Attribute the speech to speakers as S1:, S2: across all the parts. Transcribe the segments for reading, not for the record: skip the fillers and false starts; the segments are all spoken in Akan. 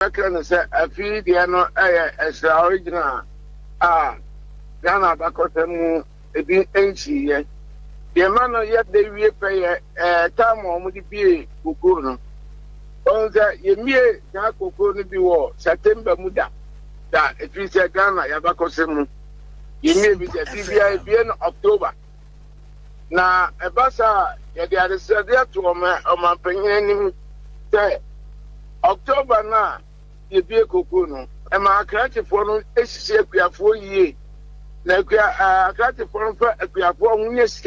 S1: can say a feed the ano as the original Ghana Bacotam a bit ancient. The man yet they will pay a time on the be Kukuno. On the Yemir Yakukuni be war, September Muda, that if you say Ghana Yabacosem, you may be the BBI October. Now, a bassa, they are said there to my opinion, say October now, you be a Kukuno, and my creative for a 4 years. Like a creative for a 4 years.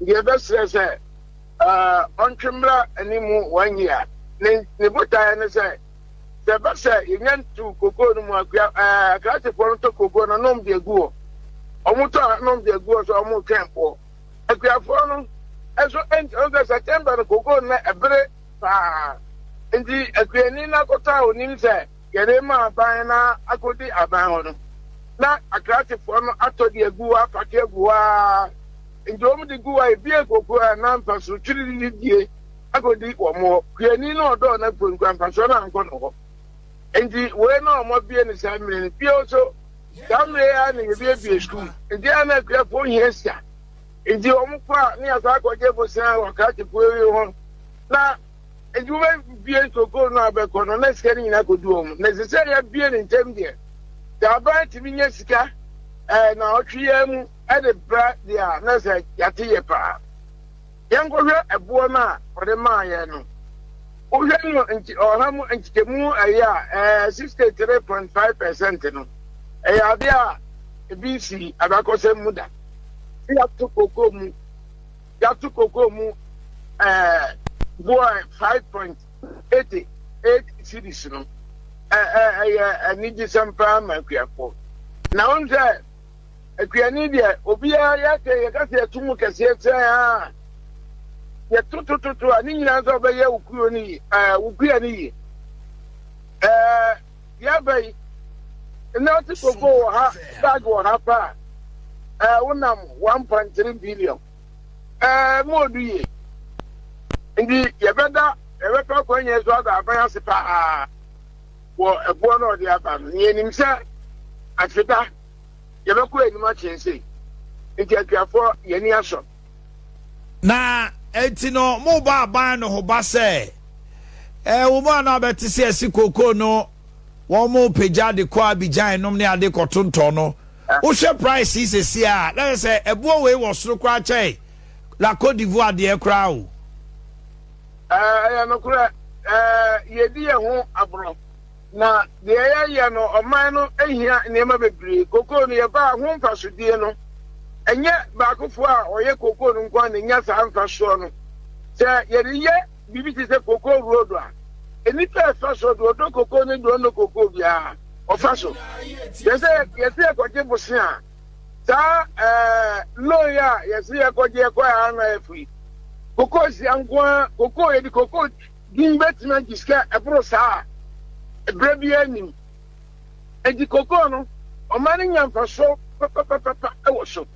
S1: The best says, on Chimbra and Nimu 1 year. Nebuta and say, the best say, you went to Cocono, creative for Cocono, no, the go. Omuta, no, the go, so almost campo. A Grafono, as well end of September, the Cocono, a break. Indeed, a Granina Cotao, Nimsa, Gerema, Bana, Akoti, Abano. Not a creative for no, after the Gua, Pakegua. In the Gua, beer cocoa and non so chilly, I could eat one more. Pianino don't have put Grandpasona and Cono. And the way no more being the same in Pioso, down there and in the baby school. And the other grab 1 year. In the Omupa, near Sako Jebo San or Catipuri. Now, and you may be able to go now, but on next getting I could do necessarily being in 10 years. The about to be Jessica and now 3 at the brat there, Nasa Yatiapa. Young girl, a boy for the Mayano. Ojano or Hamu and Chemu, a year, 63.5%. A year, a BC, Abacose Muda. Yatu Kokomu, boy, 5.88 cities. I need some prime and careful. Now, a Crianidia, Obia Yake, Yaka, Tumuka, yet to an England over Ukraine. Yabe, not to go bag or hapa. 1.3 billion. More do ye. Indeed, you better a record when you saw the Abaya or a born or the other. Near himself, I said that you don't quite much and say, it can for any shop.
S2: Na etino mobile ban no hobase woman na beti se sikoko no wo mo peja de kwa Abidjan nom ne ade kotonto no wo hwe price is esi a let say ebuo we wo soro kwa chai la Côte d'Ivoire de kra o
S1: ya no kra yedi ho abro na de ya no oman no ehia nema bebre koko no ye ba ho mfasodie no enye baakofo a oye koko no nkwa na nya sa amfa so no se yeriye bibiti se koko road a eni pe fa so do koko ne do no koko bia ofa so yese koje bosia sa lawyer yese koje kwa ana efi koko si ankwa koko ye di koko dimbetima giska ebro sa ebrebia nim edi koko no o mani nya mfa so papa ewo so.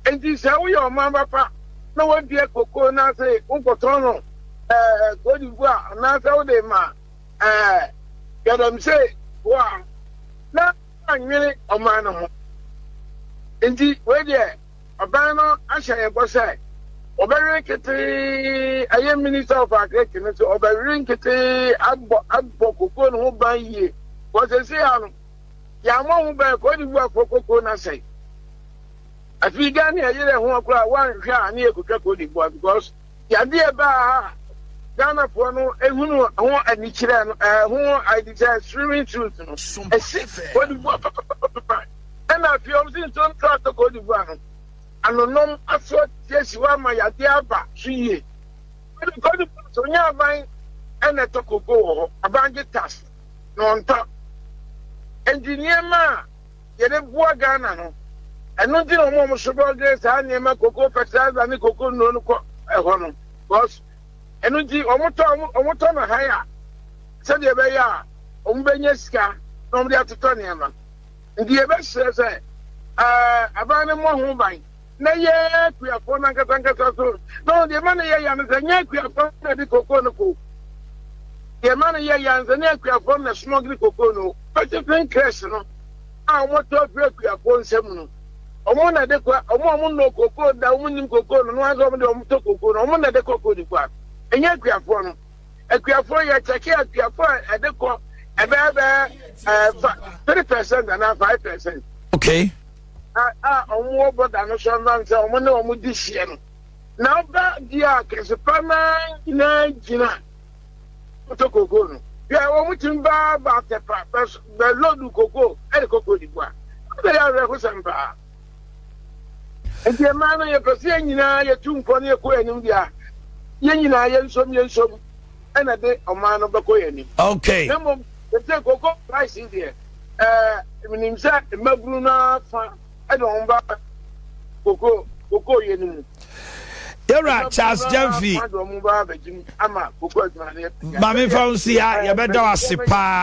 S1: And this how your mama pa no one be a cocoa na say uncotono Côte d'Ivoire na say de ma get them say wow na anwele o man no enti we there oban no ahya ye go say obere kete aye minister of agriculture so obere kete abbo cocoa no ban ye was say anu ya mo hu ba Côte d'Ivoire cocoa na say I feel Ghana here who are one near Coca-Cola because Yadia Ba Ghana for no who and Nichiran who I desire streaming truth and I feel some try to go to one and no I thought yes you are my Yadia Ba she so yeah buying and a Toco a bandit task no on top engineer ma yet boy Ghana no. And not in a moment, so grace, I name a cocoa, Paxas, and the cocoa no honor. Because, and almost on a higher. Said the Baya, Umbeneska, from the Atoniama. And the best says, about a more home buying. Nay, we are for Nanka. No, the money I am the Yak, we are from the cocoa. the man here yans and aircraft na smuggling cocoa no. But if you crash no, I want to break your phone seven. Omo na de kwa omo no cocoa da omo nim cocoa no anzo omo de omo to cocoa no omo na de cocoa di kwa. Enye akuafo no. Akuafo ya check akuafo e de ko e be 3% and 5%.
S2: Okay.
S1: Omo oboda no so man say omo na omo di hie no. Na ba dia kesepana na gina. To cocoa no. Ya omo timba ba tepa be load cocoa e de cocoa di kwa. Be ya re ko SOMPA. And the man of your person, you know, your tomb for your coin, India. Yenina, Yensom, and a day a man of the coin.
S2: Okay.
S1: Number the cocoa price in there. When himself, Mabruna, I don't buy cocoa,
S2: You're right, Charles Jemfi. Mammy found see, I better